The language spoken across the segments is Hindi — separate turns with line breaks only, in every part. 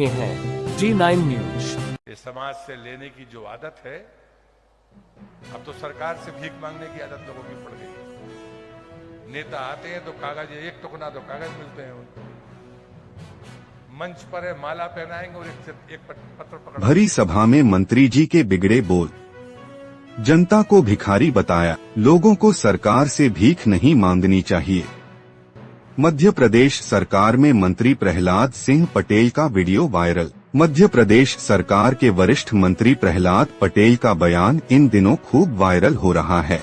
हैं G9 न्यूज।
ये समाज से लेने की जो आदत है, अब तो सरकार से भीख मांगने की आदत लोगों की पड़ गई है। नेता आते हैं तो कागज, एक टुकड़ा तो कागज मिलते हैं उनको, मंच पर है माला पहनाएंगे और एक पत्र पकड़ा।
भरी सभा में मंत्री जी के बिगड़े बोल, जनता को भिखारी बताया, लोगों को सरकार से भीख नहीं मांगनी चाहिए। मध्य प्रदेश सरकार में मंत्री प्रहलाद सिंह पटेल का वीडियो वायरल। मध्य प्रदेश सरकार के वरिष्ठ मंत्री प्रहलाद पटेल का बयान इन दिनों खूब वायरल हो रहा है,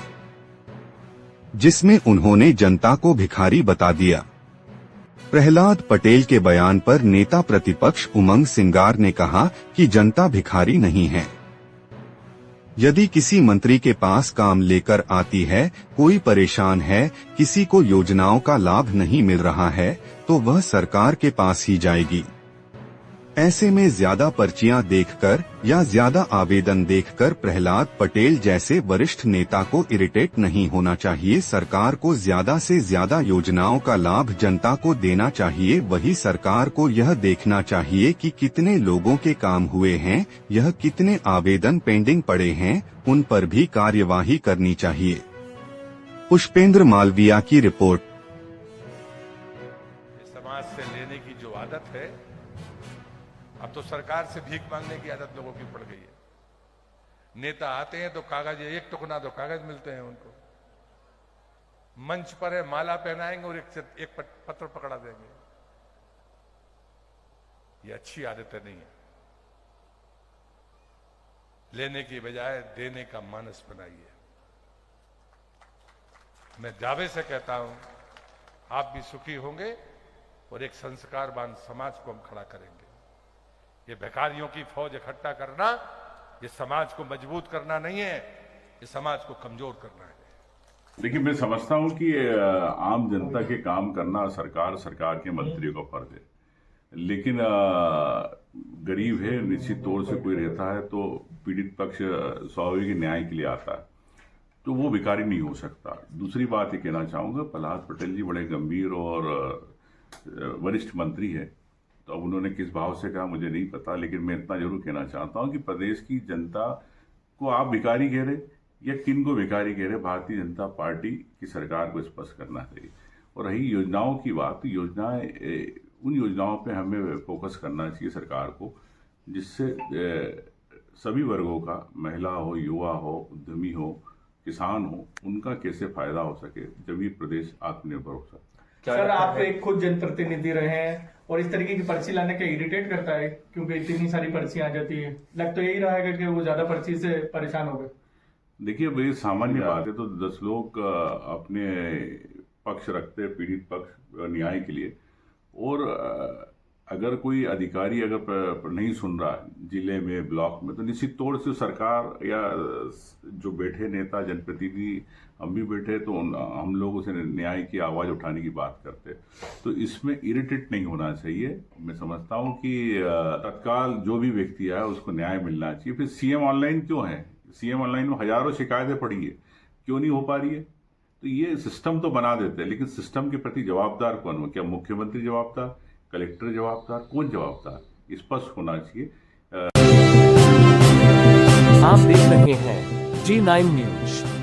जिसमें उन्होंने जनता को भिखारी बता दिया। प्रहलाद पटेल के बयान पर नेता प्रतिपक्ष उमंग सिंगार ने कहा कि जनता भिखारी नहीं है। यदि किसी मंत्री के पास काम लेकर आती है, कोई परेशान है, किसी को योजनाओं का लाभ नहीं मिल रहा है, तो वह सरकार के पास ही जाएगी। ऐसे में ज्यादा पर्चियां देखकर या ज्यादा आवेदन देखकर प्रहलाद पटेल जैसे वरिष्ठ नेता को इरिटेट नहीं होना चाहिए। सरकार को ज्यादा से ज्यादा योजनाओं का लाभ जनता को देना चाहिए। वही सरकार को यह देखना चाहिए कि कितने लोगों के काम हुए हैं, यह कितने आवेदन पेंडिंग पड़े हैं, उन पर भी कार्यवाही करनी चाहिए। पुष्पेंद्र मालविया की रिपोर्ट।
समाज से लेने की जो आदत है, अब तो सरकार से भीख मांगने की आदत लोगों की पड़ गई है। नेता आते हैं तो कागज, एक टुकड़ा तो कागज मिलते हैं उनको, मंच पर है माला पहनाएंगे और एक पत्र पकड़ा देंगे। ये अच्छी आदतें नहीं है। लेने की बजाय देने का मानस बनाइए। मैं दावे से कहता हूं, आप भी सुखी होंगे और एक संस्कारवान समाज को हम खड़ा करेंगे। ये भिखारियों की फौज इकट्ठा करना, ये समाज को मजबूत करना नहीं है, ये समाज को कमजोर करना है।
देखिए, मैं समझता हूं कि आम जनता के काम करना सरकार के मंत्रियों का फर्ज है, लेकिन गरीब है, निश्चित तौर से कोई रहता है तो पीड़ित पक्ष स्वाभाविक न्याय के लिए आता है, तो वो भिखारी नहीं हो सकता। दूसरी बात ये कहना चाहूंगा, प्रहलाद पटेल जी बड़े गंभीर और वरिष्ठ मंत्री है, तो अब उन्होंने किस भाव से कहा मुझे नहीं पता, लेकिन मैं इतना जरूर कहना चाहता हूं कि प्रदेश की जनता को आप भिखारी कह रहे या किन को भिखारी कह रहे, भारतीय जनता पार्टी की सरकार को स्पष्ट करना चाहिए। और रही योजनाओं की बात, उन योजनाओं पे हमें फोकस करना चाहिए सरकार को, जिससे सभी वर्गों का, महिला हो, युवा हो, उद्यमी हो, किसान हो, उनका कैसे फायदा हो सके, जब ये प्रदेश आत्मनिर्भर हो सके।
सर, आप एक खुद जनप्रतिनिधि रहे हैं और इस तरीके की पर्ची लाने का इरिटेट करता है, क्योंकि इतनी सारी पर्ची आ जाती है। लग तो यही रहा है कि वो ज्यादा पर्ची से परेशान हो गए।
देखिए, ये सामान्य बात है, तो 10 लोग अपने पक्ष रखते हैं, पीड़ित पक्ष न्याय के लिए, और अगर कोई अधिकारी अगर नहीं सुन रहा जिले में, ब्लॉक में, तो निश्चित तौर से सरकार या जो बैठे नेता, जनप्रतिनिधि, हम भी बैठे तो हम लोग उसे न्याय की आवाज उठाने की बात करते, तो इसमें इरिटेट नहीं होना चाहिए। मैं समझता हूं कि तत्काल जो भी व्यक्ति आया उसको न्याय मिलना चाहिए। फिर सीएम ऑनलाइन क्यों है? सीएम ऑनलाइन में हजारों शिकायतें पड़ी है, क्यों नहीं हो पा रही है? तो ये सिस्टम तो बना देते हैं, लेकिन सिस्टम के प्रति जवाबदार कौन हो? क्या मुख्यमंत्री जवाबदार, कलेक्टर जवाबदार, कौन जवाबदार? स्पष्ट होना चाहिए।
आप देख रहे हैं G9 न्यूज।